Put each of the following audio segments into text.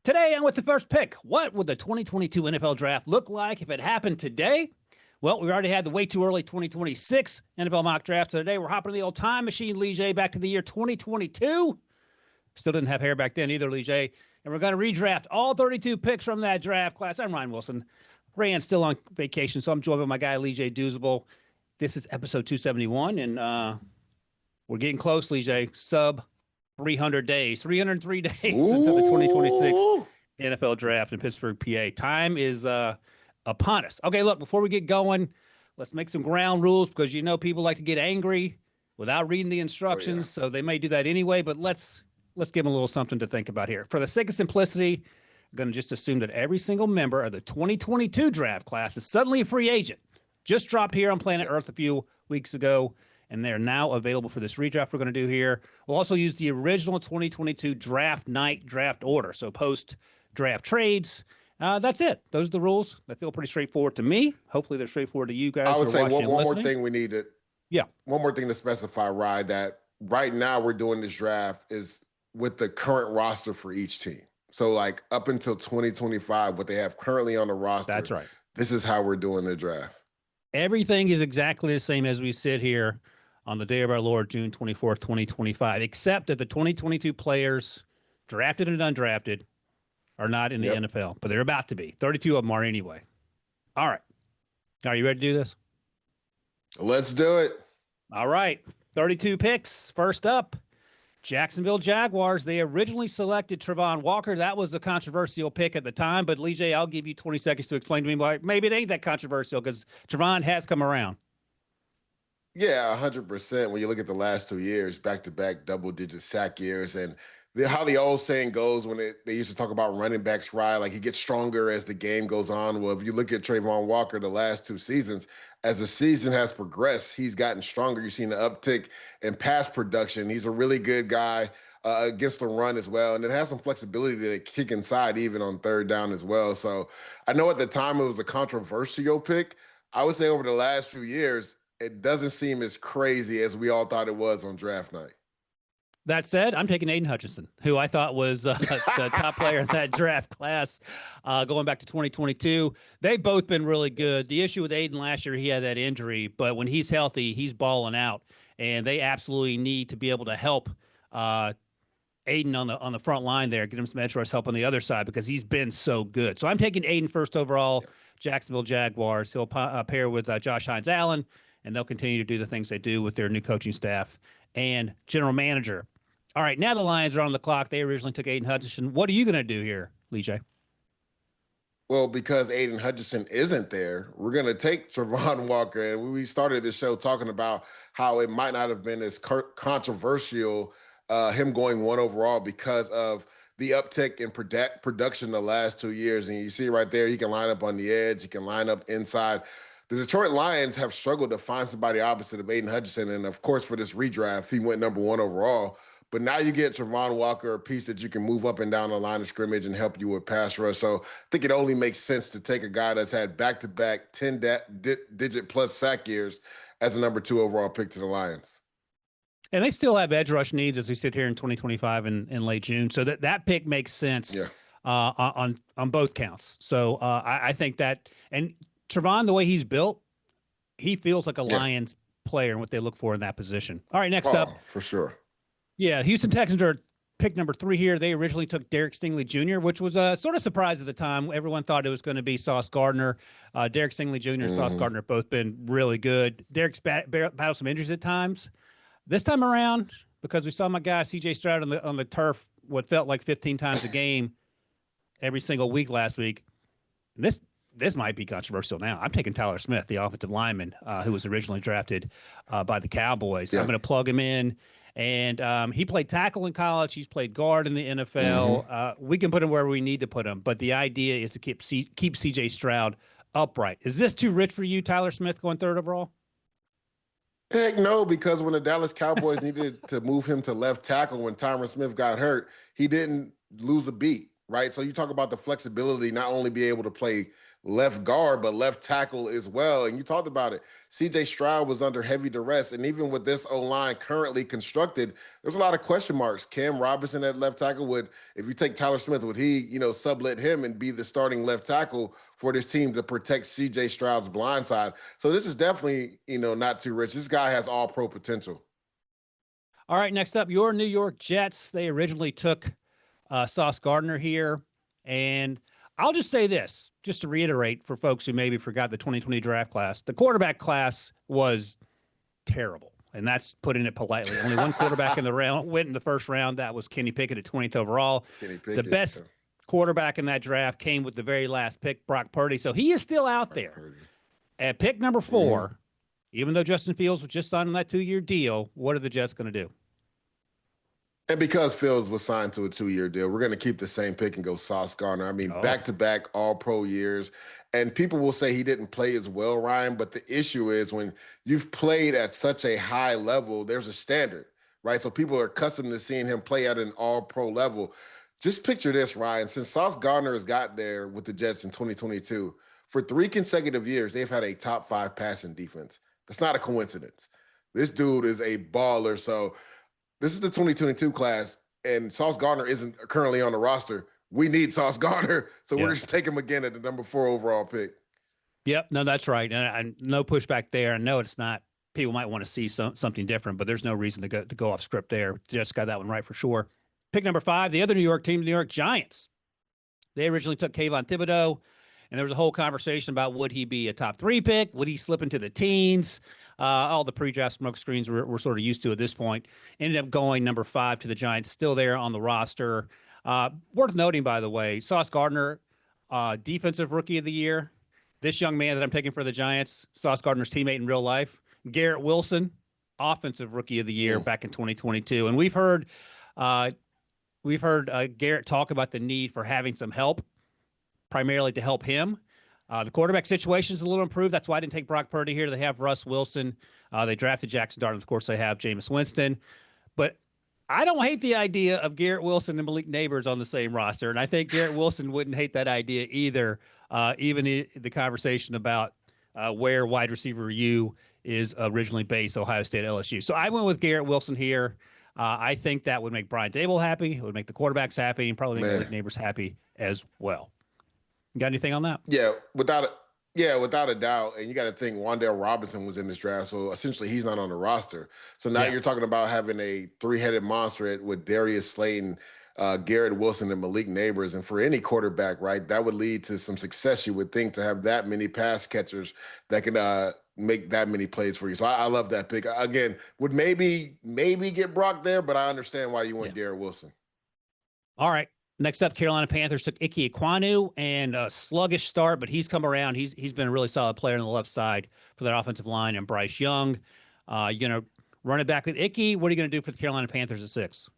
Today, I'm with the first pick. What would the 2022 NFL Draft look like if it happened today? Well, we already had the way too early 2026 NFL mock draft. So today, we're hopping in the old time machine, Leger, back to the year 2022. Still didn't have hair back then either, Leger. And we're going to redraft all 32 picks from that draft class. I'm Ryan Wilson. Rand's still on vacation, so I'm joined by my guy, Leger Douzable. This is episode 271, and we're getting close, Leger. Sub 300 days, 303 days until the 2026 NFL Draft in Pittsburgh, PA. Time is upon us. Okay, look, before we get going, let's make some ground rules because you know people like to get angry without reading the instructions, so they may do that anyway, but let's give them a little something to think about here. For the sake of simplicity, I'm going to just assume that every single member of the 2022 draft class is suddenly a free agent. Just dropped here on planet Earth a few weeks ago, and they're now available for this redraft we're going to do here. We'll also use the original 2022 draft night draft order, so post-draft trades. That's it. Those are the rules. They feel pretty straightforward to me. Hopefully they're straightforward to you guys. I would say one more thing we need to one more thing to specify, Ryan, that right now we're doing this draft is with the current roster for each team. So like up until 2025, what they have currently on the roster. That's right. This is how we're doing the draft. Everything is exactly the same as we sit here on the day of our Lord, June 24th, 2025, except that the 2022 players, drafted and undrafted, are not in the NFL, but they're about to be. 32 of them are anyway. All right. Are you ready to do this? Let's do it. All right. 32 picks. First up, Jacksonville Jaguars. They originally selected Travon Walker. That was a controversial pick at the time, but Leger, I'll give you 20 seconds to explain to me why maybe it ain't that controversial because Travon has come around. Yeah, 100%. When you look at the last 2 years, back-to-back double-digit sack years, and how the old saying goes when they used to talk about running backs, right? Like he gets stronger as the game goes on. Well, if you look at Travon Walker the last 2 seasons, as the season has progressed, he's gotten stronger. You've seen an uptick in pass production. He's a really good guy against the run as well, and it has some flexibility to kick inside even on third down as well. So I know at the time it was a controversial pick. I would say over the last few years, it doesn't seem as crazy as we all thought it was on draft night. That said, I'm taking Aiden Hutchinson, who I thought was the top player in that draft class going back to 2022. They've both been really good. The issue with Aiden last year, he had that injury, but when he's healthy, he's balling out, and they absolutely need to be able to help Aiden on the front line there, get him some edge rush help on the other side because he's been so good. So I'm taking Aiden first overall, Jacksonville Jaguars. He'll pair with Josh Hines-Allen, and they'll continue to do the things they do with their new coaching staff and general manager. All right, now the Lions are on the clock. They originally took Aiden Hutchinson. What are you going to do here, Leger? Well, because Aiden Hutchinson isn't there, we're going to take Travon Walker. And we started this show talking about how it might not have been as controversial, him going 1 overall because of the uptick in production the last 2 years. And you see right there, he can line up on the edge. He can line up inside. The Detroit Lions have struggled to find somebody opposite of Aiden Hutchinson. And, of course, for this redraft, he went number 1 overall. But now you get Travon Walker, a piece that you can move up and down the line of scrimmage and help you with pass rush. So I think it only makes sense to take a guy that's had back-to-back 10-digit-plus sack years as a number 2 overall pick to the Lions. And they still have edge rush needs as we sit here in 2025 in late June. So that pick makes sense on both counts. So I think that – and Travon, the way he's built, he feels like a Lions player and what they look for in that position. All right, next up. For sure. Yeah, Houston Texans are pick number 3 here. They originally took Derek Stingley Jr., which was a sort of surprise at the time. Everyone thought it was going to be Sauce Gardner. Derek Stingley Jr. and Sauce Gardner have both been really good. Derek's battled some injuries at times. This time around, because we saw my guy C.J. Stroud on the turf what felt like 15 times a game every single week last week, this might be controversial now. I'm taking Tyler Smith, the offensive lineman who was originally drafted by the Cowboys. I'm going to plug him in. And he played tackle in college. He's played guard in the NFL. We can put him wherever we need to put him. But the idea is to keep C.J. Stroud upright. Is this too rich for you, Tyler Smith, going 3rd overall? Heck no, because when the Dallas Cowboys needed to move him to left tackle when Tyron Smith got hurt, he didn't lose a beat, right? So you talk about the flexibility, not only be able to play left guard, but left tackle as well. And you talked about it. C.J. Stroud was under heavy duress. And even with this O-line currently constructed, there's a lot of question marks. Cam Robinson at left tackle if you take Tyler Smith, would he, sublet him and be the starting left tackle for this team to protect C.J. Stroud's blind side? So this is definitely, not too rich. This guy has all pro potential. All right, next up, your New York Jets. They originally took Sauce Gardner here. And I'll just say this, just to reiterate for folks who maybe forgot the 2020 draft class. The quarterback class was terrible, and that's putting it politely. Only one quarterback in the round went in the first round. That was Kenny Pickett at 20th overall. The best quarterback in that draft came with the very last pick, Brock Purdy. So he is still out there. At pick number 4, even though Justin Fields was just signed on that 2-year deal, what are the Jets going to do? And because Fields was signed to a 2-year deal, we're going to keep the same pick and go Sauce Gardner. I mean, back-to-back all-pro years. And people will say he didn't play as well, Ryan, but the issue is when you've played at such a high level, there's a standard, right? So people are accustomed to seeing him play at an all-pro level. Just picture this, Ryan. Since Sauce Gardner has got there with the Jets in 2022, for 3 consecutive years, they've had a top 5 passing defense. That's not a coincidence. This dude is a baller. So this is the 2022 class, and Sauce Gardner isn't currently on the roster. We need Sauce Gardner, so we're going to take him again at the number 4 overall pick. Yep, no, that's right. And no pushback there. I know it's not. People might want to see something different, but there's no reason to go off script there. Just got that one right for sure. Pick number 5, the other New York team, the New York Giants. They originally took Kayvon Thibodeau, and there was a whole conversation about would he be a top 3 pick? Would he slip into the teens? All the pre-draft smoke screens we're sort of used to at this point. Ended up going number 5 to the Giants, still there on the roster. Worth noting, by the way, Sauce Gardner, defensive rookie of the year. This young man that I'm taking for the Giants, Sauce Gardner's teammate in real life. Garrett Wilson, offensive rookie of the year back in 2022. And we've heard Garrett talk about the need for having some help, primarily to help him. The quarterback situation is a little improved. That's why I didn't take Brock Purdy here. They have Russ Wilson. They drafted Jackson Dart. Of course, they have Jameis Winston. But I don't hate the idea of Garrett Wilson and Malik Neighbors on the same roster. And I think Garrett Wilson wouldn't hate that idea either, even the conversation about where wide receiver U is originally based, Ohio State, LSU. So I went with Garrett Wilson here. I think that would make Brian Dable happy. It would make the quarterbacks happy, and probably make Malik Neighbors happy as well. You got anything on that? Yeah, without a doubt. And you got to think Wan'Dale Robinson was in this draft, so essentially he's not on the roster. So now you're talking about having a 3-headed monster with Darius Slayton, Garrett Wilson, and Malik Neighbors. And for any quarterback, right, that would lead to some success, you would think, to have that many pass catchers that could make that many plays for you. So I love that pick. Again, would maybe get Brock there, but I understand why you went Garrett Wilson. All right. Next up, Carolina Panthers took Ike Ekwonu, and a sluggish start, but he's come around. He's been a really solid player on the left side for that offensive line. And Bryce Young, run it back with Ike. What are you going to do for the Carolina Panthers at 6?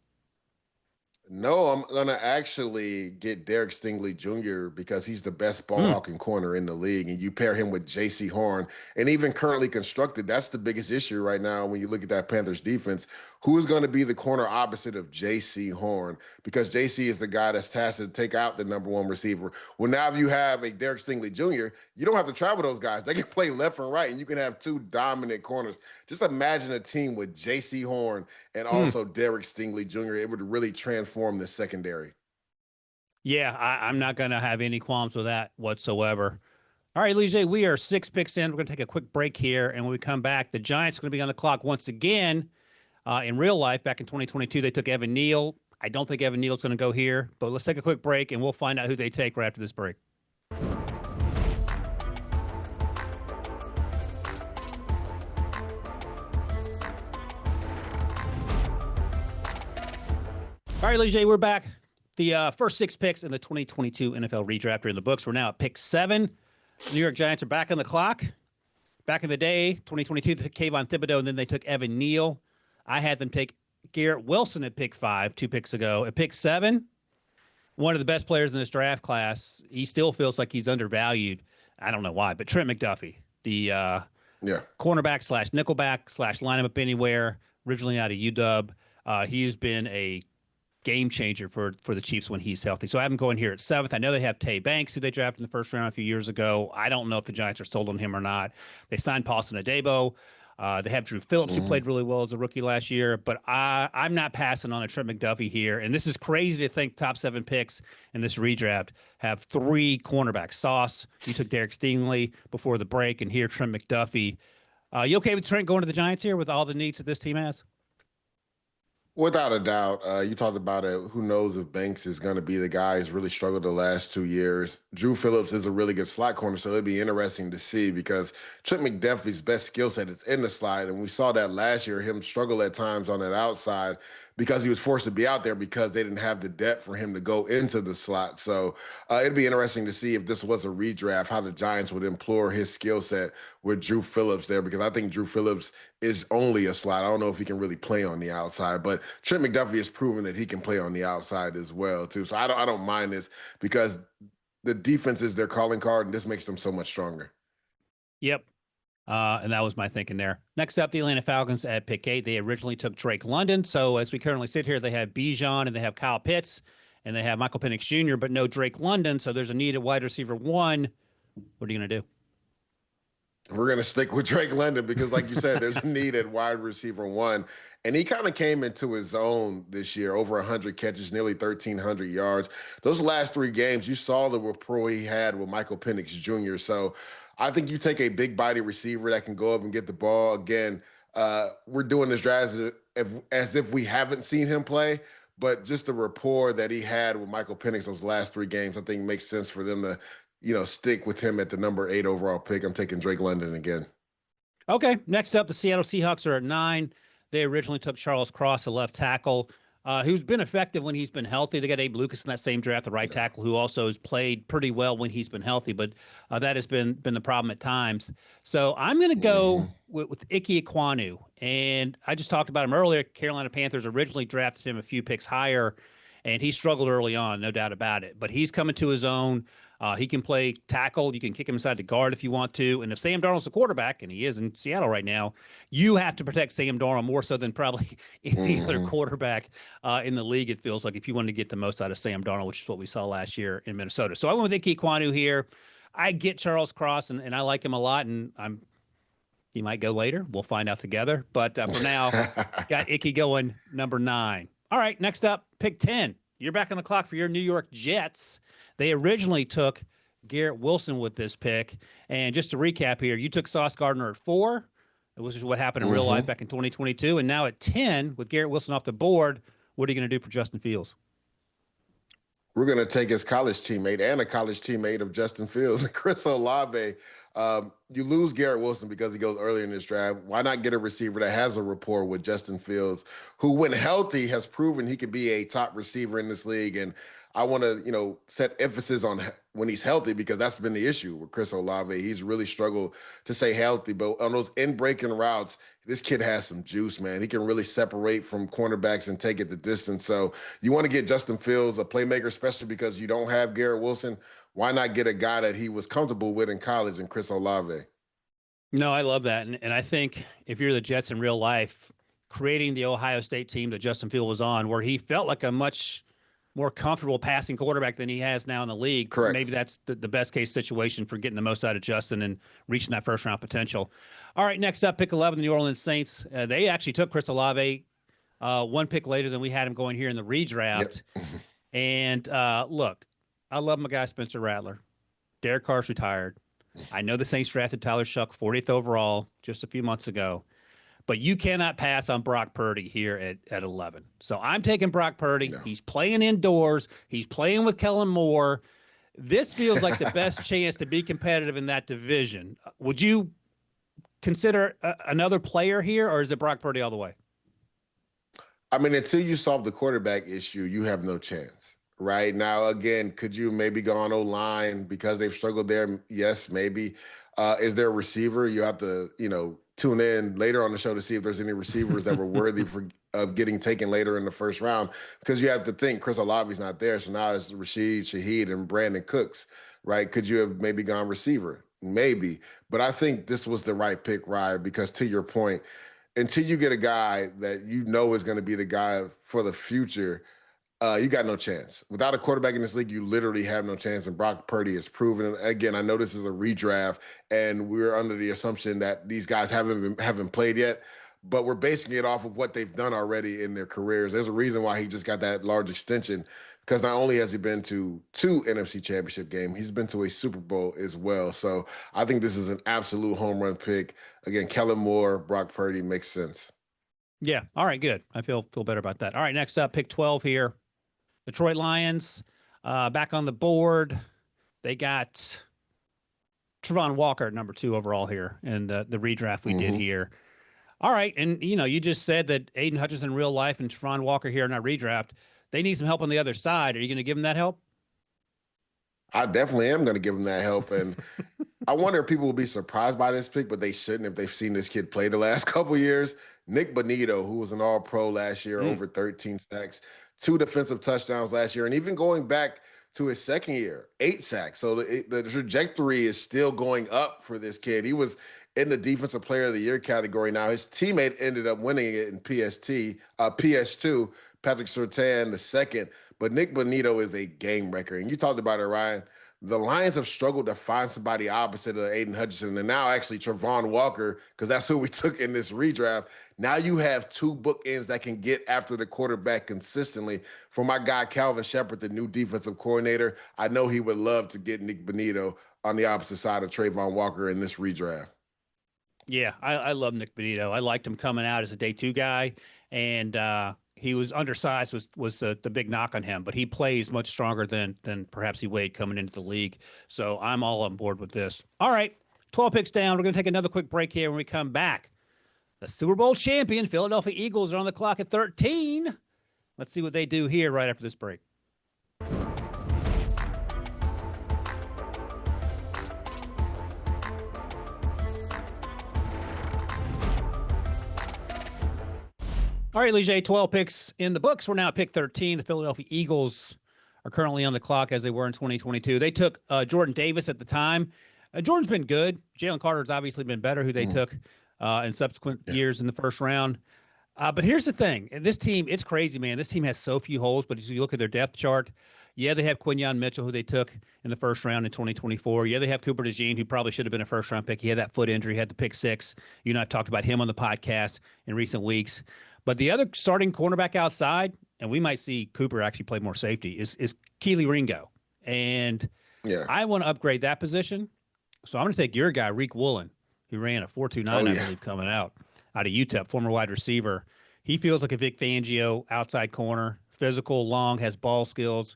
No, I'm going to actually get Derek Stingley Jr. because he's the best ball hawking corner in the league. And you pair him with J.C. Horn, and even currently constructed, that's the biggest issue right now when you look at that Panthers defense. Who is going to be the corner opposite of J.C. Horn? Because J.C. is the guy that's tasked to take out the number 1 receiver. Well, now if you have a Derek Stingley Jr., you don't have to travel those guys. They can play left and right, and you can have 2 dominant corners. Just imagine a team with J.C. Horn and also Derek Stingley Jr. It would really transform the secondary. Yeah, I'm not going to have any qualms with that whatsoever. All right, Leger, we are 6 picks in. We're going to take a quick break here, and when we come back, the Giants are going to be on the clock once again. In real life, back in 2022, they took Evan Neal. I don't think Evan Neal's going to go here, but let's take a quick break, and we'll find out who they take right after this break. All right, Leger, we're back. The first 6 picks in the 2022 NFL redraft are in the books. We're now at pick 7. New York Giants are back on the clock. Back in the day, 2022, they took Kayvon Thibodeau, and then they took Evan Neal. I had them take Garrett Wilson at pick 5 2 picks ago. At pick 7, one of the best players in this draft class. He still feels like he's undervalued. I don't know why, but Trent McDuffie, the cornerback slash nickelback slash line him up anywhere, originally out of UW. He's been a game changer for the Chiefs when he's healthy. So I have him going here at 7th. I know they have Tay Banks, who they drafted in the first round a few years ago. I don't know if the Giants are sold on him or not. They signed Paulson Adebo. They have Drew Phillips, who played really well as a rookie last year. But I'm not passing on a Trent McDuffie here. And this is crazy to think top 7 picks in this redraft have 3 cornerbacks. Sauce, you took Derek Stingley before the break, and here Trent McDuffie. You okay with Trent going to the Giants here with all the needs that this team has? Without a doubt. You talked about it. Who knows if Banks is going to be the guy who's really struggled the last 2 years. Drew Phillips is a really good slot corner, so it'd be interesting to see because Trent McDuffie's best skill set is in the slot, and we saw that last year, him struggle at times on that outside because he was forced to be out there because they didn't have the depth for him to go into the slot. So it'd be interesting to see if this was a redraft, how the Giants would employ his skill set with Drew Phillips there, because I think Drew Phillips is only a slot. I don't know if he can really play on the outside, but Trent McDuffie has proven that he can play on the outside as well, too. So I don't mind this because the defense is their calling card, and this makes them so much stronger. Yep. And that was my thinking there. Next up, the Atlanta Falcons at pick 8. They originally took Drake London. So as we currently sit here, they have Bijan and they have Kyle Pitts and they have Michael Penix Jr., but no Drake London. So there's a need at wide receiver 1. What are you going to do? We're going to stick with Drake London because, like you said, there's a need at wide receiver 1. And he kind of came into his own this year, over 100 catches, nearly 1,300 yards. Those last 3 games, you saw the rapport he had with Michael Penix Jr. So I think you take a big-body receiver that can go up and get the ball. Again, we're doing this draft as if we haven't seen him play, but just the rapport that he had with Michael Penix those last 3 games, I think makes sense for them to stick with him at the number 8 overall pick. I'm taking Drake London again. Okay. Next up, the Seattle Seahawks are at 9. They originally took Charles Cross, a left tackle, who's been effective when he's been healthy. They got Abe Lucas in that same draft, the right tackle, who also has played pretty well when he's been healthy, but that has been the problem at times. So I'm going to go with Ike Ekwonu. And I just talked about him earlier. Carolina Panthers originally drafted him a few picks higher, and he struggled early on, no doubt about it. But he's coming to his own. He can play tackle. You can kick him inside the guard if you want to. And if Sam Darnold's the quarterback, and he is in Seattle right now, you have to protect Sam Darnold more so than probably any other quarterback in the league, it feels like, if you want to get the most out of Sam Darnold, which is what we saw last year in Minnesota. So I went with Ike Ekwonu here. I get Charles Cross, and I like him a lot, and he might go later. We'll find out together. But for now, got Ike going number 9. All right, next up, pick 10. You're back on the clock for your New York Jets. They originally took Garrett Wilson with this pick. And just to recap here, you took Sauce Gardner at 4. It was just what happened in real life back in 2022. And now at 10, with Garrett Wilson off the board, what are you going to do for Justin Fields? We're going to take his college teammate and a college teammate of Justin Fields, Chris Olave. You lose Garrett Wilson because he goes early in this draft. Why not get a receiver that has a rapport with Justin Fields, who, when healthy, has proven he can be a top receiver in this league? And I want to, set emphasis on when he's healthy, because that's been the issue with Chris Olave. He's really struggled to stay healthy. But on those in-breaking routes, this kid has some juice, man. He can really separate from cornerbacks and take it the distance. So you want to get Justin Fields, a playmaker, especially because you don't have Garrett Wilson. Why not get a guy that he was comfortable with in college in Chris Olave? No, I love that. And I think if you're the Jets in real life, creating the Ohio State team that Justin Fields was on, where he felt like a much more comfortable passing quarterback than he has now in the league. Correct. Maybe that's the best case situation for getting the most out of Justin and reaching that first round potential. All right, next up, pick 11, the New Orleans Saints. They actually took Chris Olave 1 pick later than we had him going here in the redraft. Yep. And look, I love my guy Spencer Rattler. Derek Carr's retired. I know the Saints drafted Tyler Shuck 40th overall just a few months ago. But you cannot pass on Brock Purdy here at 11. So I'm taking Brock Purdy. No. He's playing indoors. He's playing with Kellen Moore. This feels like the best chance to be competitive in that division. Would you consider another player here, or is it Brock Purdy all the way? I mean, until you solve the quarterback issue, you have no chance. Right now, again, could you maybe go on O-line because they've struggled there? Yes, maybe. Is there a receiver? You have to, tune in later on the show to see if there's any receivers that were worthy of getting taken later in the first round, because you have to think Chris Olave's not there. So now it's Rashid Shaheed and Brandon Cooks, right? Could you have maybe gone receiver? Maybe. But I think this was the right pick, Ryan, because to your point, until you get a guy that is going to be the guy for the future, You got no chance. Without a quarterback in this league, you literally have no chance. And Brock Purdy has proven. Again, I know this is a redraft, and we're under the assumption that these guys haven't played yet, but we're basing it off of what they've done already in their careers. There's a reason why he just got that large extension, because not only has he been to 2 NFC Championship games, he's been to a Super Bowl as well. So I think this is an absolute home run pick. Again, Kellen Moore, Brock Purdy makes sense. Yeah. All right, good. I feel better about that. All right, next up, pick 12 here. Detroit Lions, back on the board. They got Travon Walker at number 2 overall here in the redraft we did here. All right, and you just said that Aiden Hutchinson in real life and Travon Walker here in our redraft, they need some help on the other side. Are you going to give them that help? I definitely am going to give them that help, and I wonder if people will be surprised by this pick, but they shouldn't if they've seen this kid play the last couple of years. Nick Bonito, who was an All-Pro last year, over 13 sacks. 2 defensive touchdowns last year, and even going back to his second year, 8 sacks. So the trajectory is still going up for this kid. He was in the Defensive Player of the Year category. Now, his teammate ended up winning it in PS2, Patrick Surtain the second, but Nick Bonito is a game wrecker. And you talked about it, Ryan. The Lions have struggled to find somebody opposite of Aiden Hutchinson, and now actually Travon Walker, because that's who we took in this redraft. Now you have 2 bookends that can get after the quarterback consistently. For my guy Calvin Shepard, the new defensive coordinator, I know he would love to get Nick Bonito on the opposite side of Travon Walker in this redraft. Yeah, I love Nick Bonito. I liked him coming out as a day 2 guy, and he was undersized was the big knock on him, but he plays much stronger than perhaps he weighed coming into the league. So I'm all on board with this. All right, 12 picks down. We're going to take another quick break here when we come back. The Super Bowl champion Philadelphia Eagles are on the clock at 13. Let's see what they do here right after this break. All right, Leger, 12 picks in the books. We're now at pick 13. The Philadelphia Eagles are currently on the clock as they were in 2022. They took Jordan Davis at the time. Jordan's been good. Jalen Carter's obviously been better, who they took in subsequent years in the first round. But here's the thing. And this team, it's crazy, man. This team has so few holes, but as you look at their depth chart, yeah, they have Quinyon Mitchell, who they took in the first round in 2024. Yeah, they have Cooper DeJean, who probably should have been a first-round pick. He had that foot injury, he had the pick 6. You and I have talked about him on the podcast in recent weeks. But the other starting cornerback outside, and we might see Cooper actually play more safety, is Keely Ringo. And I want to upgrade that position. So I'm going to take your guy, Reek Woolen, who ran a 4.29, I believe, coming out of UTEP, former wide receiver. He feels like a Vic Fangio outside corner, physical, long, has ball skills.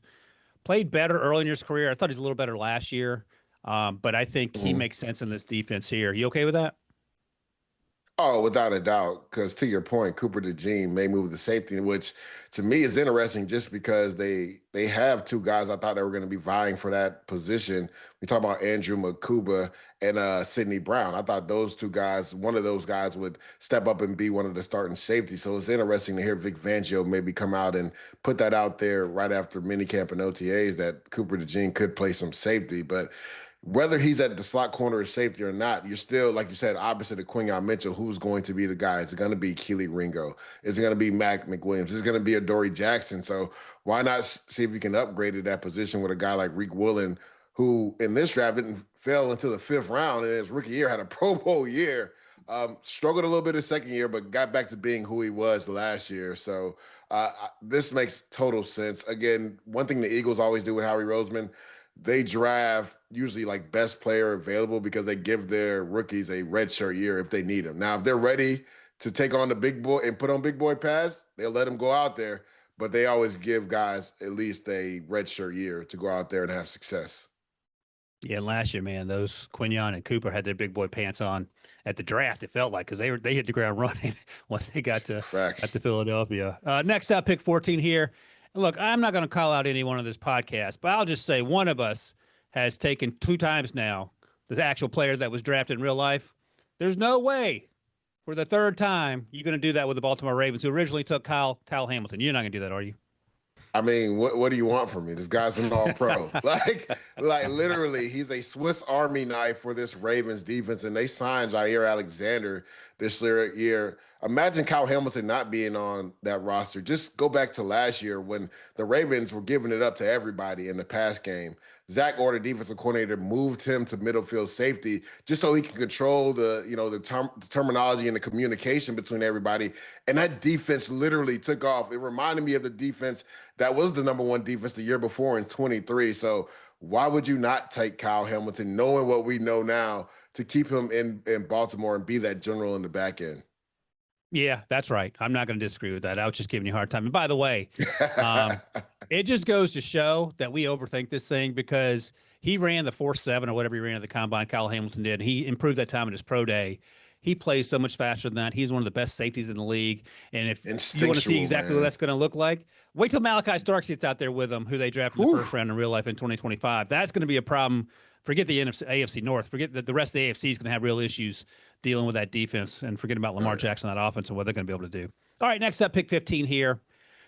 Played better early in his career. I thought he was a little better last year. But I think he makes sense in this defense here. You okay with that? Oh, without a doubt, because to your point, Cooper DeJean may move to safety, which to me is interesting just because they have 2 guys I thought they were going to be vying for that position. We talk about Andrew Makuba and Sidney Brown. I thought those 2 guys, one of those guys would step up and be one of the starting safeties. So it's interesting to hear Vic Fangio maybe come out and put that out there right after minicamp and OTAs that Cooper DeJean could play some safety. But whether he's at the slot corner or safety or not, you're still, like you said, opposite of Quinyon Mitchell. Who's going to be the guy? Is it going to be Keely Ringo? Is it going to be Mac McWilliams? Is it going to be a Dory Jackson? So why not see if you can upgrade at that position with a guy like Reek Woolen, who in this draft didn't fail until the 5th round, and his rookie year had a Pro Bowl year. Struggled a little bit his second year, but got back to being who he was last year. So this makes total sense. Again, one thing the Eagles always do with Howie Roseman, they draft usually like best player available because they give their rookies a redshirt year if they need them. Now, if they're ready to take on the big boy and put on big boy pads, they'll let them go out there. But they always give guys at least a redshirt year to go out there and have success. Yeah, last year, man, those Quinyon and Cooper had their big boy pants on at the draft. It felt like because they hit the ground running once they got to Philadelphia. Next up, pick 14 here. Look, I'm not going to call out anyone on this podcast, but I'll just say one of us has taken 2 times now the actual player that was drafted in real life. There's no way for the 3rd time you're going to do that with the Baltimore Ravens, who originally took Kyle Hamilton. You're not going to do that, are you? I mean, what do you want from me? This guy's an all-pro. Like literally, he's a Swiss Army knife for this Ravens defense, and they signed Jair Alexander this year. Imagine Kyle Hamilton not being on that roster. Just go back to last year when the Ravens were giving it up to everybody in the pass game. Zach Orr, the defensive coordinator, moved him to middle field safety just so he can control the terminology and the communication between everybody. And that defense literally took off. It reminded me of the defense that was the number one defense the year before in 23. So why would you not take Kyle Hamilton, knowing what we know now, to keep him in Baltimore and be that general in the back end? Yeah, that's right. I'm not going to disagree with that. I was just giving you a hard time. And by the way, it just goes to show that we overthink this thing, because he ran the 4.7 or whatever he ran at the combine, Kyle Hamilton did. He improved that time in his pro day. He plays so much faster than that. He's one of the best safeties in the league. And if you want to see exactly what that's going to look like, wait till Malachi Starks gets out there with him, who they drafted in the first round in real life in 2025. That's going to be a problem. Forget the AFC North. Forget that the rest of the AFC is going to have real issues dealing with that defense, and forget about Lamar Jackson, that offense, and what they're going to be able to do. All right, next up, pick 15 here.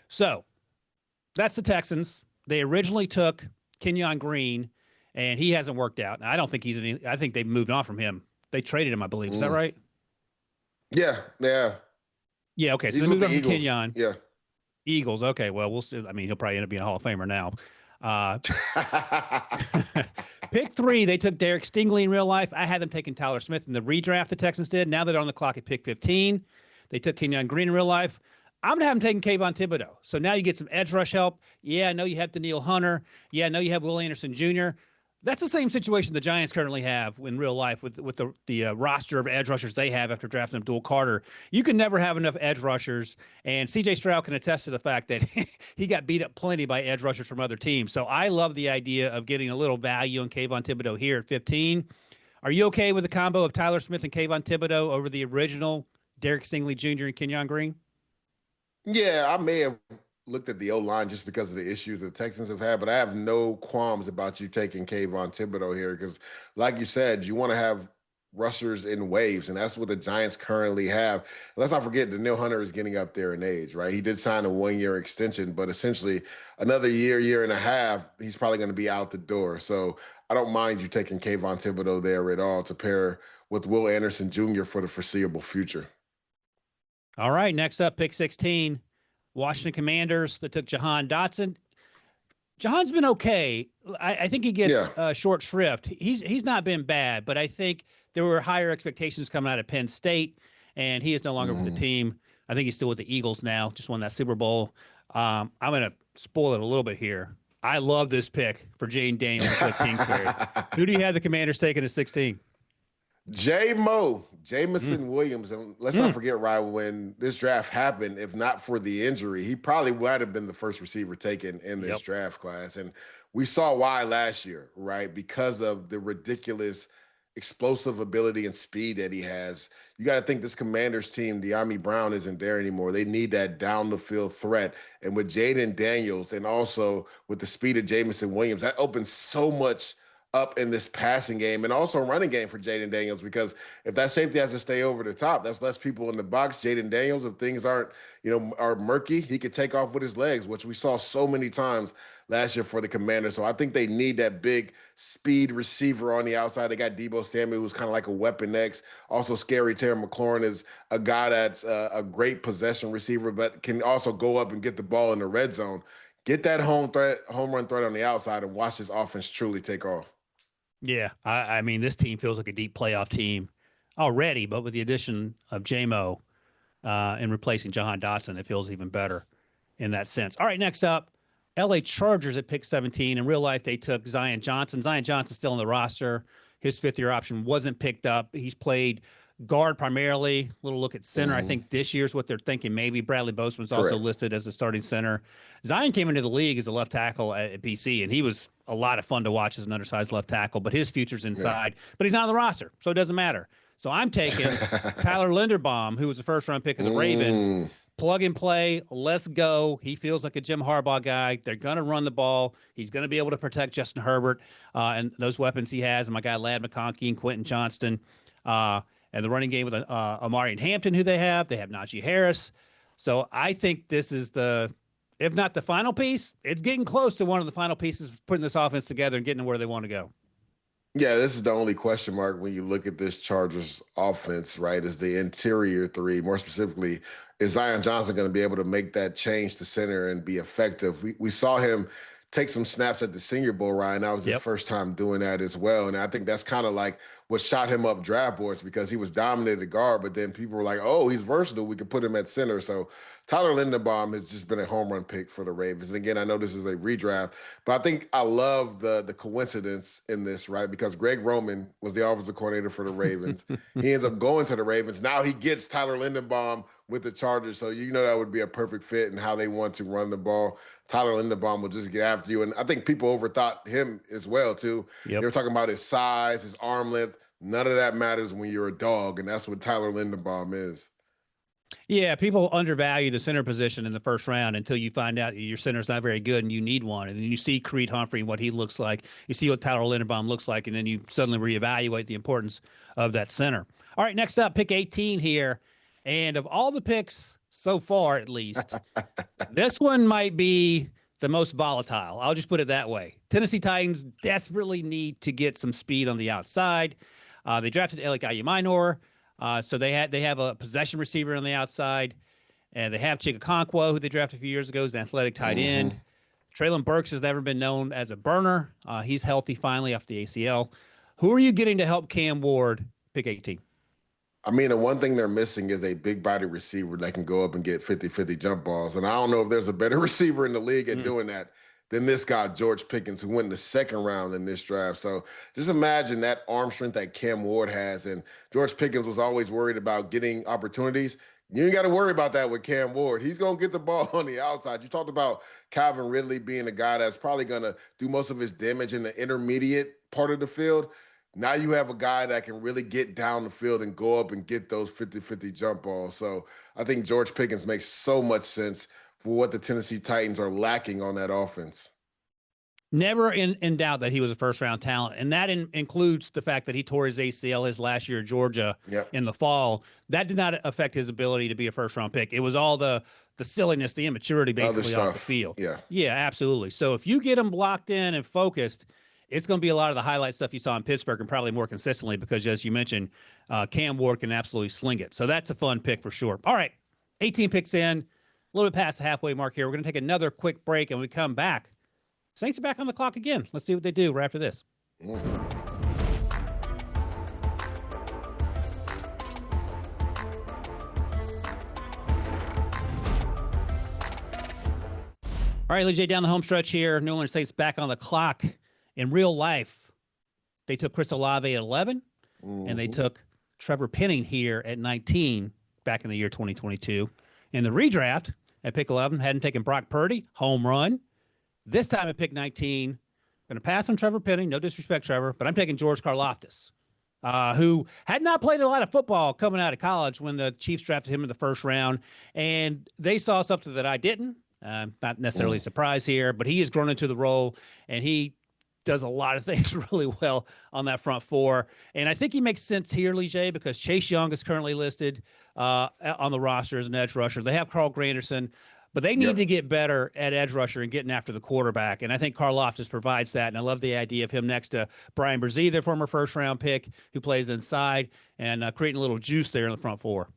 So that's the Texans. They originally took Kenyon Green, and he hasn't worked out. Now, I don't think I think they've moved on from him. They traded him, I believe. Is that right? Yeah. Yeah, okay. So they moved on from Kenyon. Yeah. Eagles. Okay, well, we'll see. I mean, he'll probably end up being a Hall of Famer now. Pick 3, they took Derek Stingley in real life. I had them taking Tyler Smith in the redraft the Texans did. Now they're on the clock at pick 15. They took Kenyon Green in real life. I'm going to have them taking Kayvon Thibodeau. So now you get some edge rush help. Yeah, I know you have Daniil Hunter. Yeah, I know you have Will Anderson Jr. That's the same situation the Giants currently have in real life with the roster of edge rushers they have after drafting Abdul Carter. You can never have enough edge rushers, and C.J. Stroud can attest to the fact that he got beat up plenty by edge rushers from other teams. So I love the idea of getting a little value on Kayvon Thibodeau here at 15. Are you okay with the combo of Tyler Smith and Kayvon Thibodeau over the original Derek Stingley Jr. and Kenyon Green? Yeah, I may have looked at the O-line just because of the issues the Texans have had, but I have no qualms about you taking Kayvon Thibodeau here because, like you said, you want to have rushers in waves, and that's what the Giants currently have. Let's not forget Daniil Hunter is getting up there in age, right? He did sign a 1-year extension, but essentially another year and a half, he's probably going to be out the door. So I don't mind you taking Kayvon Thibodeau there at all to pair with Will Anderson Jr. for the foreseeable future. All right, next up, pick 16. Washington Commanders that took Jahan Dotson. Jahan's been okay. I think he gets short shrift. He's not been bad, but I think there were higher expectations coming out of Penn State, and he is no longer with the team. I think he's still with the Eagles now, just won that Super Bowl. I'm going to spoil it a little bit here. I love this pick for Jaden Daniels with Kingsbury. Who do you have the Commanders taking at 16? Jamison Williams. And let's not forget, Ryan, when this draft happened, if not for the injury, he probably would have been the first receiver taken in this draft class. And we saw why last year, right? Because of the ridiculous explosive ability and speed that he has. You got to think this Commanders team, De'Ami Brown isn't there anymore. They need that down the field threat. And with Jaden Daniels and also with the speed of Jamison Williams, that opens so much up in this passing game and also running game for Jaden Daniels, because if that safety has to stay over the top, that's less people in the box. Jaden Daniels, if things are murky, he could take off with his legs, which we saw so many times last year for the Commanders. So I think they need that big speed receiver on the outside. They got Deebo Samuel, who's kind of like a weapon X. Also, Scary Terry McLaurin is a guy that's a great possession receiver, but can also go up and get the ball in the red zone. Get that home run threat on the outside and watch this offense truly take off. Yeah, I mean, this team feels like a deep playoff team already, but with the addition of J-Mo and replacing Jahan Dotson, it feels even better in that sense. All right, next up, L.A. Chargers at pick 17. In real life, they took Zion Johnson. Zion Johnson's still on the roster. His fifth-year option wasn't picked up. He's played guard primarily, little look at center. I think this year's what they're thinking. Maybe Bradley Boseman's also listed as a starting center. Zion came into the league as a left tackle at BC, and he was a lot of fun to watch as an undersized left tackle, but his future's inside. But he's not on the roster, so it doesn't matter. So I'm taking Tyler Linderbaum, who was the first-round pick of the Ravens. Plug and play, let's go. He feels like a Jim Harbaugh guy. They're going to run the ball. He's going to be able to protect Justin Herbert and those weapons he has, and my guy Ladd McConkey and Quentin Johnston. And the running game with Amari and Hampton, who they have. They have Najee Harris. So I think this is if not the final piece, it's getting close to one of the final pieces, putting this offense together and getting to where they want to go. Yeah, this is the only question mark when you look at this Chargers offense, right? Is the interior three, more specifically, is Zion Johnson going to be able to make that change to center and be effective? We saw him take some snaps at the Senior Bowl, Ryan. That was his first time doing that as well. And I think that's kind of like what shot him up draft boards, because he was dominated at guard, but then people were like, oh, he's versatile. We could put him at center. So Tyler Linderbaum has just been a home run pick for the Ravens. And again, I know this is a redraft, but I think I love the coincidence in this, right? Because Greg Roman was the offensive coordinator for the Ravens. He ends up going to the Ravens. Now he gets Tyler Linderbaum with the Chargers. So you know that would be a perfect fit in how they want to run the ball. Tyler Linderbaum will just get after you. And I think people overthought him as well, too. They were talking about his size, his arm length. None of that matters when you're a dog, and that's what Tyler Linderbaum is. Yeah, people undervalue the center position in the first round until you find out your center's not very good and you need one. And then you see Creed Humphrey and what he looks like. You see what Tyler Linderbaum looks like, and then you suddenly reevaluate the importance of that center. All right, next up, pick 18 here. And of all the picks so far, at least, this one might be the most volatile. I'll just put it that way. Tennessee Titans desperately need to get some speed on the outside. They drafted Elic Ayuminor, so they have a possession receiver on the outside, and they have Chigakonkwo, who they drafted a few years ago, is an athletic tight end. Treylon Burks has never been known as a burner. He's healthy finally off the ACL. Who are you getting to help Cam Ward pick 18? I mean, the one thing they're missing is a big body receiver that can go up and get 50-50 jump balls. And I don't know if there's a better receiver in the league at doing that than this guy, George Pickens, who went in the second round in this draft. So just imagine that arm strength that Cam Ward has. And George Pickens was always worried about getting opportunities. You ain't got to worry about that with Cam Ward. He's going to get the ball on the outside. You talked about Calvin Ridley being a guy that's probably going to do most of his damage in the intermediate part of the field. Now you have a guy that can really get down the field and go up and get those 50-50 jump balls. So I think George Pickens makes so much sense for what the Tennessee Titans are lacking on that offense. Never in doubt that he was a first-round talent, and that includes the fact that he tore his ACL his last year at Georgia in the fall. That did not affect his ability to be a first-round pick. It was all the silliness, the immaturity basically off the field. Yeah, absolutely. So if you get him blocked in and focused, it's going to be a lot of the highlight stuff you saw in Pittsburgh and probably more consistently because, as you mentioned, Cam Ward can absolutely sling it. So that's a fun pick for sure. All right, 18 picks in, a little bit past the halfway mark here. We're going to take another quick break, and when we come back, Saints are back on the clock again. Let's see what they do right after this. All right, Lee J, down the home stretch here. New Orleans Saints back on the clock. In real life, they took Chris Olave at 11, and they took Trevor Penning here at 19 back in the year 2022. In the redraft, at pick 11, hadn't taken Brock Purdy, home run. This time at pick 19, going to pass on Trevor Penning. No disrespect, Trevor, but I'm taking George Karlaftis, who had not played a lot of football coming out of college when the Chiefs drafted him in the first round. And they saw something that I didn't. Not necessarily a surprise here, but he has grown into the role, and he does a lot of things really well on that front four. And I think he makes sense here, Lee J, because Chase Young is currently listed on the roster as an edge rusher. They have Carl Granderson, but they need to get better at edge rusher and getting after the quarterback. And I think Karlaftis provides that. And I love the idea of him next to Brian Brzee, their former first-round pick, who plays inside, and creating a little juice there in the front four.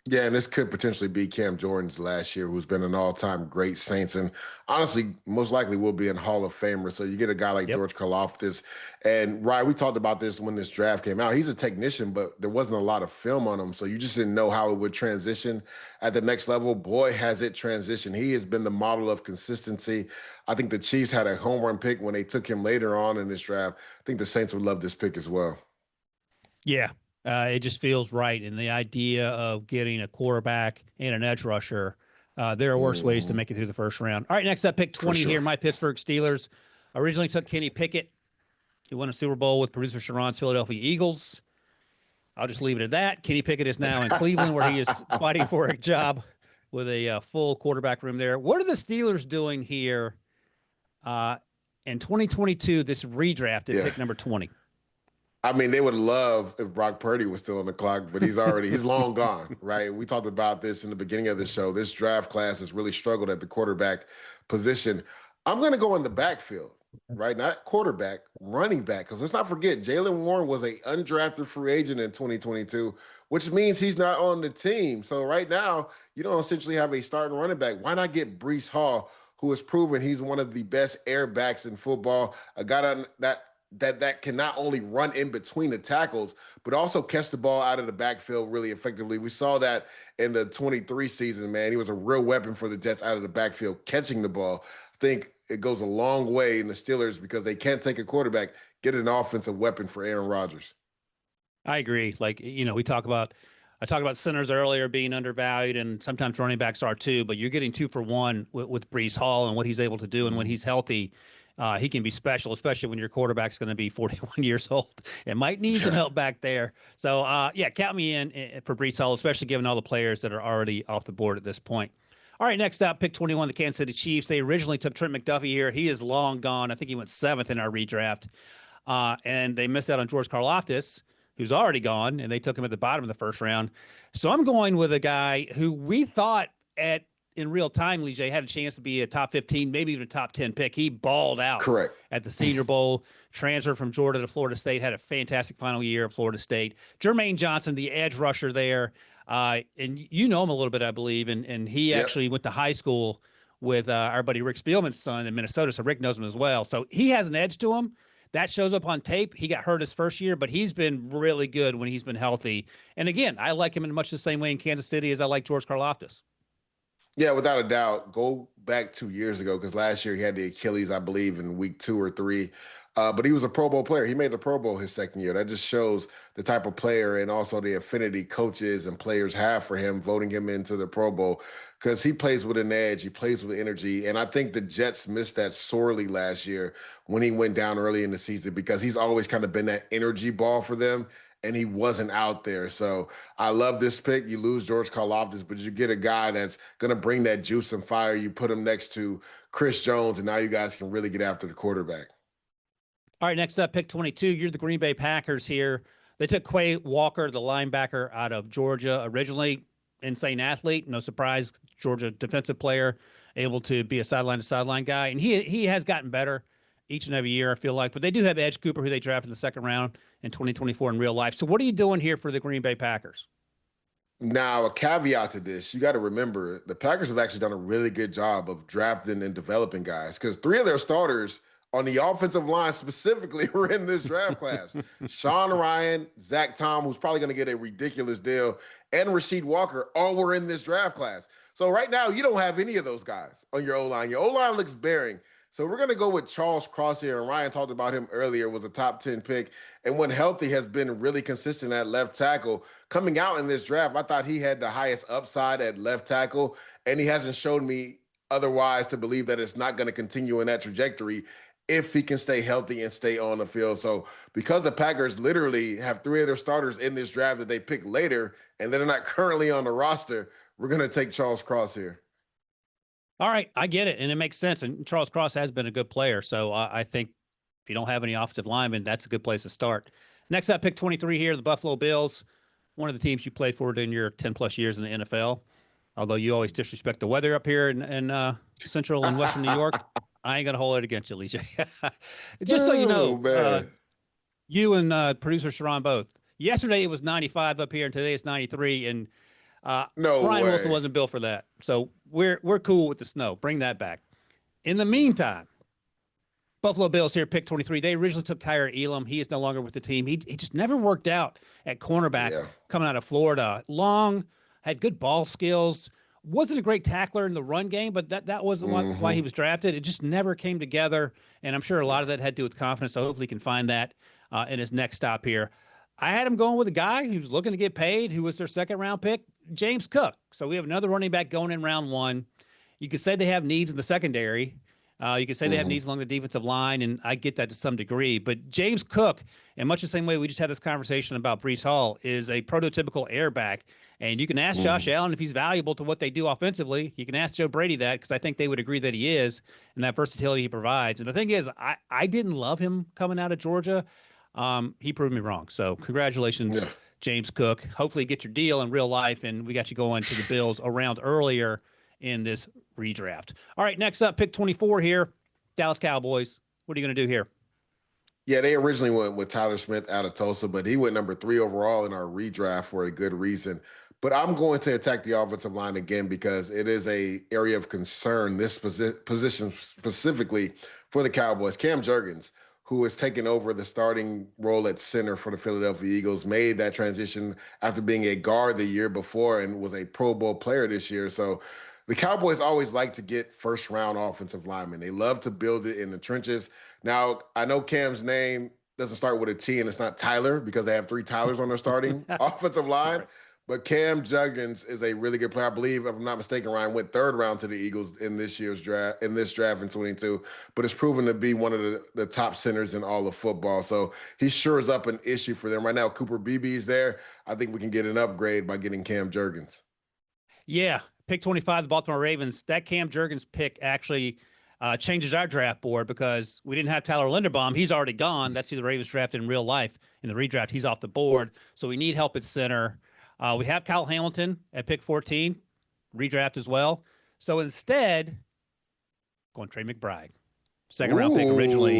Yeah, and this could potentially be Cam Jordan's last year, who's been an all-time great Saints, and honestly, most likely will be a Hall of Famer. So you get a guy like George Karlaftis, and Ryan, we talked about this when this draft came out. He's a technician, but there wasn't a lot of film on him, so you just didn't know how it would transition at the next level. Boy, has it transitioned. He has been the model of consistency. I think the Chiefs had a home run pick when they took him later on in this draft. I think the Saints would love this pick as well. Yeah. It just feels right. And the idea of getting a quarterback and an edge rusher, there are worse ways to make it through the first round. All right, next up, pick 20 here. My Pittsburgh Steelers originally took Kenny Pickett, who won a Super Bowl with producer Sharon's Philadelphia Eagles. I'll just leave it at that. Kenny Pickett is now in Cleveland, where he is fighting for a job with a full quarterback room there. What are the Steelers doing here in 2022, this redraft at pick number 20? I mean, they would love if Brock Purdy was still on the clock, but he's long gone, right? We talked about this in the beginning of the show. This draft class has really struggled at the quarterback position. I'm going to go in the backfield, right? Not quarterback, running back. Because let's not forget, Jalen Warren was an undrafted free agent in 2022, which means he's not on the team. So right now, you don't essentially have a starting running back. Why not get Breece Hall, who has proven he's one of the best air backs in football, a guy that can not only run in between the tackles, but also catch the ball out of the backfield really effectively. We saw that in the 23 season, man. He was a real weapon for the Jets out of the backfield, catching the ball. I think it goes a long way in the Steelers because they can't take a quarterback, get an offensive weapon for Aaron Rodgers. I agree. Like, I talked about centers earlier being undervalued, and sometimes running backs are too, but you're getting 2-for-1 with Breece Hall and what he's able to do. And when he's healthy, he can be special, especially when your quarterback's going to be 41 years old and might need some help back there. So, count me in for Breece Hall, especially given all the players that are already off the board at this point. All right, next up, pick 21, the Kansas City Chiefs. They originally took Trent McDuffie here. He is long gone. I think he went 7th in our redraft. And they missed out on George Karlaftis, who's already gone, and they took him at the bottom of the first round. So I'm going with a guy who we thought in real time, Leger, had a chance to be a top 15, maybe even a top 10 pick. He balled out at the Senior Bowl, transferred from Georgia to Florida State, had a fantastic final year at Florida State. Jermaine Johnson, the edge rusher there, and you know him a little bit, I believe, and he actually went to high school with our buddy Rick Spielman's son in Minnesota, so Rick knows him as well. So he has an edge to him. That shows up on tape. He got hurt his first year, but he's been really good when he's been healthy. And again, I like him in much the same way in Kansas City as I like George Karlaftis. Yeah, without a doubt. Go back 2 years ago, because last year he had the Achilles, I believe, in week 2 or 3. But he was a Pro Bowl player. He made the Pro Bowl his second year. That just shows the type of player and also the affinity coaches and players have for him, voting him into the Pro Bowl, because he plays with an edge. He plays with energy. And I think the Jets missed that sorely last year when he went down early in the season, because he's always kind of been that energy ball for them, and he wasn't out there. So I love this pick. You lose George Karlaftis, but you get a guy that's going to bring that juice and fire. You put him next to Chris Jones, and now you guys can really get after the quarterback. All right, next up, pick 22. You're the Green Bay Packers here. They took Quay Walker, the linebacker out of Georgia, originally insane athlete. No surprise, Georgia defensive player, able to be a sideline-to-sideline guy. And he has gotten better each and every year, I feel like. But they do have Edge Cooper, who they drafted in the second round in 2024 in real life. So what are you doing here for the Green Bay Packers? Now, a caveat to this, you got to remember, the Packers have actually done a really good job of drafting and developing guys, because 3 of their starters on the offensive line specifically were in this draft class. Sean Ryan, Zach Tom, who's probably going to get a ridiculous deal, and Rasheed Walker all were in this draft class. So right now, you don't have any of those guys on your O-line. Your O-line looks bearing. So we're going to go with Charles Cross here. And Ryan talked about him earlier, was a top 10 pick. And when healthy, has been really consistent at left tackle. Coming out in this draft, I thought he had the highest upside at left tackle. And he hasn't shown me otherwise to believe that it's not going to continue in that trajectory if he can stay healthy and stay on the field. So because the Packers literally have 3 of their starters in this draft that they pick later, and they're not currently on the roster, we're going to take Charles Cross here. All right, I get it, and it makes sense. And Charles Cross has been a good player, so I think if you don't have any offensive linemen, that's a good place to start. Next up, pick 23 here, the Buffalo Bills, one of the teams you played for in your 10-plus years in the NFL. Although you always disrespect the weather up here in central and western New York, I ain't going to hold it against you, Leger. Just so you know, you and producer Sharon both. Yesterday it was 95 up here, and today it's 93, and Brian Wilson wasn't built for that. So we're cool with the snow. Bring that back. In the meantime, Buffalo Bills here, pick 23. They originally took Kyer Elam. He is no longer with the team. He just never worked out at cornerback coming out of Florida. Long, had good ball skills. Wasn't a great tackler in the run game, but that wasn't why he was drafted. It just never came together, and I'm sure a lot of that had to do with confidence, so hopefully he can find that in his next stop here. I had him going with a guy who's looking to get paid, who was their second-round pick, James Cook. So we have another running back going in round 1. You could say they have needs in the secondary. You could say they have needs along the defensive line, and I get that to some degree. But James Cook, in much the same way we just had this conversation about Breece Hall, is a prototypical airback. And you can ask Josh Allen if he's valuable to what they do offensively. You can ask Joe Brady that, because I think they would agree that he is, and that versatility he provides. And the thing is, I didn't love him coming out of Georgia. He proved me wrong. So congratulations, Yeah. James Cook. Hopefully you get your deal in real life, and we got you going to the Bills a round earlier in this redraft. All right, next up, pick 24 here, Dallas Cowboys. What are you going to do here? Yeah, they originally went with Tyler Smith out of Tulsa, but he went number 3 overall in our redraft for a good reason. But I'm going to attack the offensive line again because it is a area of concern, this position specifically for the Cowboys. Cam Jurgens, who has taken over the starting role at center for the Philadelphia Eagles, made that transition after being a guard the year before and was a Pro Bowl player this year. So the Cowboys always like to get first-round offensive linemen. They love to build it in the trenches. Now, I know Cam's name doesn't start with a T, and it's not Tyler because they have 3 Tylers on their starting offensive line. But Cam Jurgens is a really good player. I believe, if I'm not mistaken, Ryan went 3rd round to the Eagles in this draft in 22, but it's proven to be one of the top centers in all of football. So he sure is up an issue for them. Right now, Cooper Beebe's there. I think we can get an upgrade by getting Cam Jurgens. Yeah, pick 25, the Baltimore Ravens. That Cam Jurgens pick actually changes our draft board because we didn't have Tyler Linderbaum. He's already gone. That's who the Ravens drafted in real life. In the redraft, he's off the board. So we need help at center. We have Kyle Hamilton at pick 14, redraft as well. So instead, going Trey McBride, 2nd-round pick originally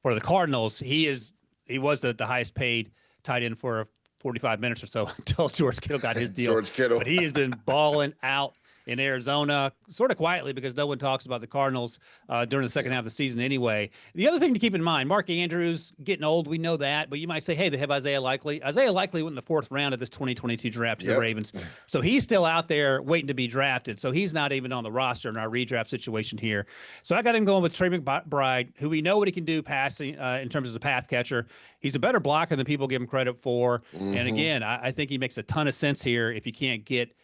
for the Cardinals. He was the highest paid tight end for 45 minutes or so until George Kittle got his deal. George Kittle. But he has been balling out in Arizona, sort of quietly because no one talks about the Cardinals during the second half of the season anyway. The other thing to keep in mind, Mark Andrews getting old, we know that, but you might say, hey, they have Isaiah Likely. Isaiah Likely went in the 4th round of this 2022 draft to the Ravens. So he's still out there waiting to be drafted. So he's not even on the roster in our redraft situation here. So I got him going with Trey McBride, who we know what he can do passing in terms of the path catcher. He's a better blocker than people give him credit for. Mm-hmm. And again, I think he makes a ton of sense here if you can't get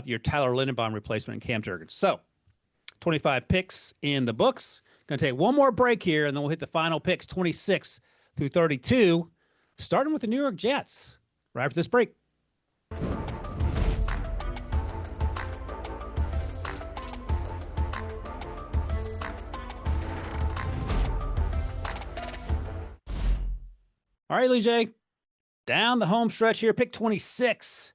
your Tyler Linderbaum replacement in Cam Jurgens. So 25 picks in the books. Going to take one more break here, and then we'll hit the final picks, 26 through 32, starting with the New York Jets right after this break. All right, Leger, down the home stretch here, pick 26.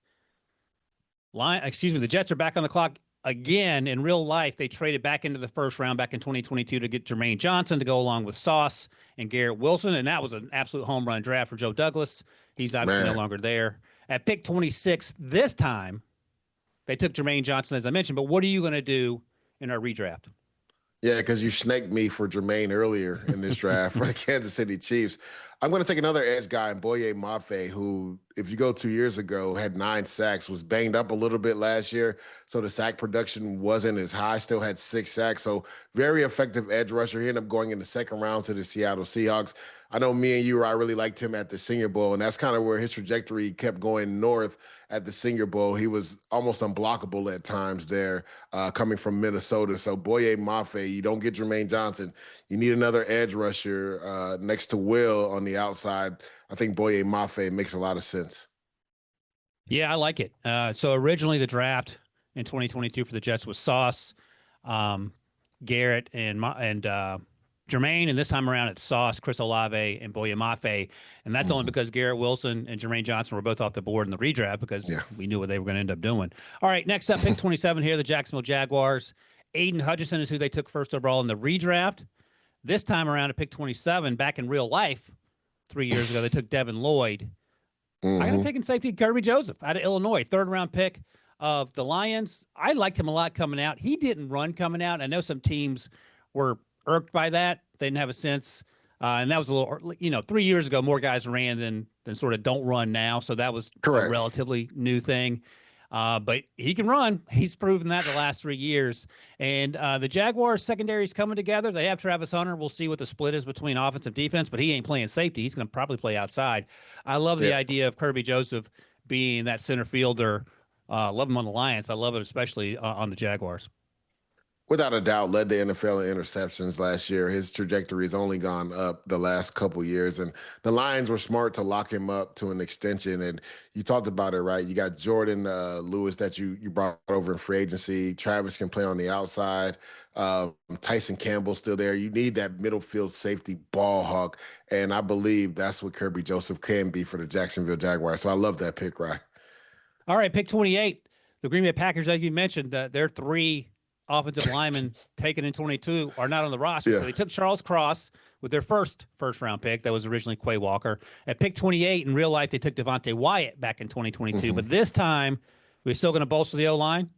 The Jets are back on the clock again. In real life, they traded back into the 1st round back in 2022 to get Jermaine Johnson to go along with Sauce and Garrett Wilson, and that was an absolute home run draft for Joe Douglas. He's obviously no longer there. At pick 26 this time, they took Jermaine Johnson, as I mentioned, but what are you going to do in our redraft? Yeah, because you snaked me for Jermaine earlier in this draft for the Kansas City Chiefs. I'm going to take another edge guy, Boye Mafe, who, if you go 2 years ago, had 9 sacks, was banged up a little bit last year, so the sack production wasn't as high, still had 6 sacks, so very effective edge rusher. He ended up going in the 2nd round to the Seattle Seahawks. I know me and you, I really liked him at the Senior Bowl, and that's kind of where his trajectory kept going north at the Senior Bowl. He was almost unblockable at times there, coming from Minnesota. So Boye Mafe, you don't get Jermaine Johnson. You need another edge rusher next to Will on the outside. I think Boye Mafe makes a lot of sense. Yeah, I like it. So originally the draft in 2022 for the Jets was Sauce, Garrett, and Jermaine, and this time around it's Sauce, Chris Olave, and Boye Mafe. And that's only because Garrett Wilson and Jermaine Johnson were both off the board in the redraft because we knew what they were going to end up doing. All right, next up, pick 27 here, the Jacksonville Jaguars. Aiden Hutchinson is who they took 1st overall in the redraft. This time around at pick 27, back in real life, 3 years ago, they took Devin Lloyd. I got a pick in safety, Kirby Joseph out of Illinois, 3rd-round pick of the Lions. I liked him a lot coming out. He didn't run coming out. I know some teams were irked by that. They didn't have a sense. And that was a little, 3 years ago, more guys ran than sort of don't run now. So that was a relatively new thing. But he can run. He's proven that the last 3 years. And the Jaguars secondary is coming together. They have Travis Hunter. We'll see what the split is between offense and defense, but he ain't playing safety. He's going to probably play outside. I love the idea of Kirby Joseph being that center fielder. Love him on the Lions, but I love it especially on the Jaguars. Without a doubt, led the NFL in interceptions last year. His trajectory has only gone up the last couple years, and the Lions were smart to lock him up to an extension. And you talked about it, right? You got Jordan Lewis that you brought over in free agency. Travis can play on the outside. Tyson Campbell's still there. You need that middle field safety ball hawk, and I believe that's what Kirby Joseph can be for the Jacksonville Jaguars. So I love that pick, Ryan. All right, pick 28. The Green Bay Packers, as you mentioned, their three offensive linemen taken in 22 are not on the roster. Yeah. So they took Charles Cross with their first-round pick. That was originally Quay Walker. At pick 28, in real life, they took Devontae Wyatt back in 2022. But this time, we're still going to bolster the O-line?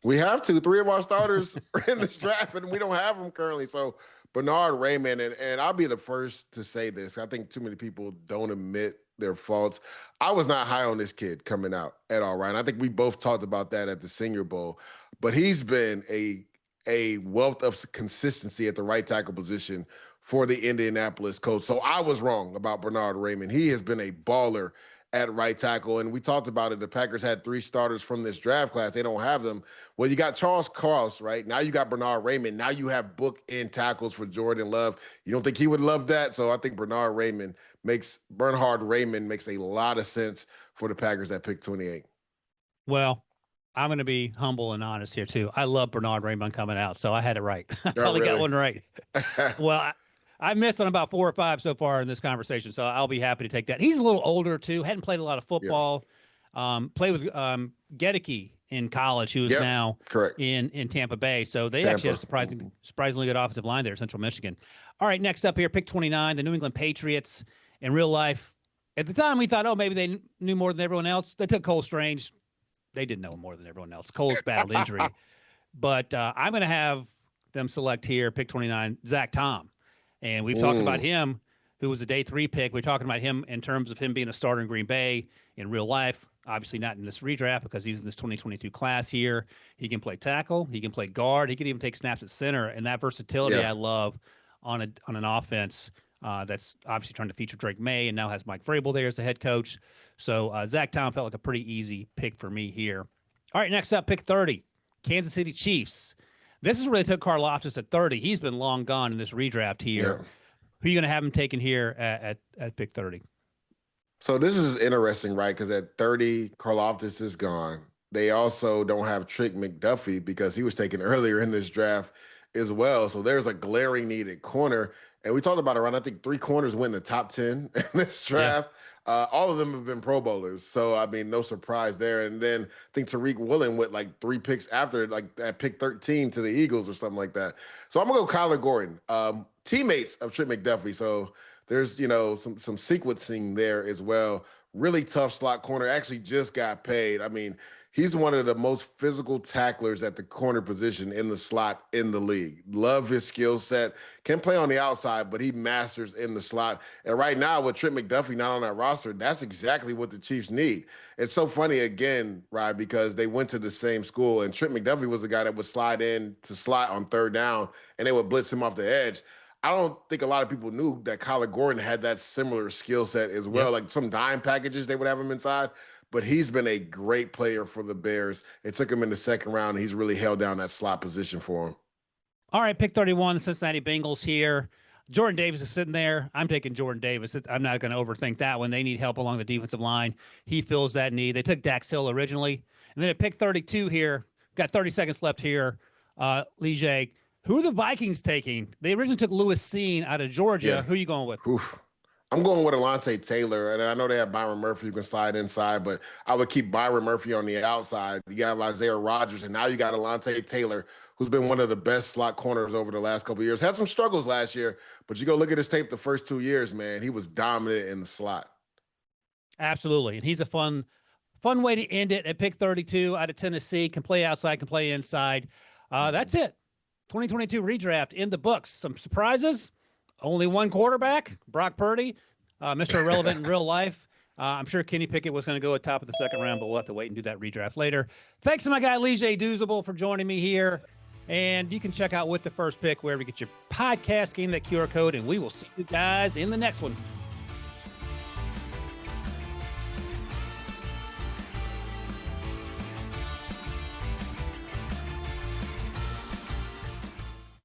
We have to. 3 of our starters are in this draft, and we don't have them currently. So Bernard Raymond, and I'll be the first to say this. I think too many people don't admit their faults. I was not high on this kid coming out at all, right? And I think we both talked about that at the Senior Bowl. But he's been a wealth of consistency at the right tackle position for the Indianapolis Colts. So I was wrong about Bernard Raymond. He has been a baller at right tackle. And we talked about it. The Packers had 3 starters from this draft class. They don't have them. Well, you got Charles Cross, right? Now you got Bernard Raymond. Now you have bookend tackles for Jordan Love. You don't think he would love that? So I think Bernard Raymond makes a lot of sense for the Packers at pick 28. Well, I'm going to be humble and honest here, too. I love Bernard Raymond coming out, so I had it right. I probably got one right. Well, I missed on about 4 or 5 so far in this conversation, so I'll be happy to take that. He's a little older, too. Hadn't played a lot of football. Yeah. Played with Gedeke in college, who is now correct in Tampa Bay. So they actually had a surprisingly good offensive line there in Central Michigan. All right, next up here, pick 29, the New England Patriots. In real life, at the time, we thought, maybe they knew more than everyone else. They took Cole Strange. They didn't know more than everyone else. Cole's battled injury. But I'm going to have them select here, pick 29, Zach Tom. And we've talked about him, who was a day 3 pick. We're talking about him in terms of him being a starter in Green Bay in real life. Obviously not in this redraft because he's in this 2022 class here. He can play tackle. He can play guard. He can even take snaps at center. And that versatility I love on an offense that's obviously trying to feature Drake May and now has Mike Vrabel there as the head coach. So Zach Tom felt like a pretty easy pick for me here. All right, next up, pick 30, Kansas City Chiefs. This is where they took Karlaftis at 30. He's been long gone in this redraft here. Yeah. Who are you going to have him taken here at pick 30? So this is interesting, right? Because at 30, Karlaftis is gone. They also don't have Trick McDuffie because he was taken earlier in this draft as well. So there's a glaring need at corner. And we talked about around, I think 3 corners win the top 10 in this draft. Yeah. All of them have been Pro Bowlers. So, I mean, no surprise there. And then I think Tariq Woolen went like 3 picks after, like at pick 13 to the Eagles or something like that. So I'm going to go Kyler Gordon, teammates of Trent McDuffie. So there's, some sequencing there as well. Really tough slot corner. Actually just got paid. I mean, he's one of the most physical tacklers at the corner position in the slot in the league. Love his skill set. Can play on the outside, but he masters in the slot. And right now with Trent McDuffie not on that roster, that's exactly what the Chiefs need. It's so funny again, Ryan, because they went to the same school, and Trent McDuffie was the guy that would slide in to slot on 3rd down, and they would blitz him off the edge. I don't think a lot of people knew that Kyler Gordon had that similar skill set as well. Like some dime packages, they would have him inside. But he's been a great player for the Bears. It took him in the 2nd round, and he's really held down that slot position for him. All right, pick 31, the Cincinnati Bengals here. Jordan Davis is sitting there. I'm taking Jordan Davis. I'm not going to overthink that one. They need help along the defensive line. He fills that need. They took Dax Hill originally. And then at pick 32 here, got 30 seconds left here, Leger. Who are the Vikings taking? They originally took Lewis Cine out of Georgia. Yeah. Who are you going with? Oof. I'm going with Alontae Taylor, and I know they have Byron Murphy who can slide inside, but I would keep Byron Murphy on the outside. You got Isaiah Rodgers, and now you got Alontae Taylor, who's been one of the best slot corners over the last couple of years. Had some struggles last year, but you go look at his tape the first 2 years, man, he was dominant in the slot. Absolutely, and he's a fun way to end it at pick 32 out of Tennessee. Can play outside, can play inside. That's it. 2022 redraft in the books. Some surprises. Only one quarterback, Brock Purdy, Mr. Irrelevant in real life. I'm sure Kenny Pickett was going to go at top of the 2nd round, but we'll have to wait and do that redraft later. Thanks to my guy, Leger Douzable, for joining me here. And you can check out With the First Pick wherever you get your podcast, scan that QR code, and we will see you guys in the next one.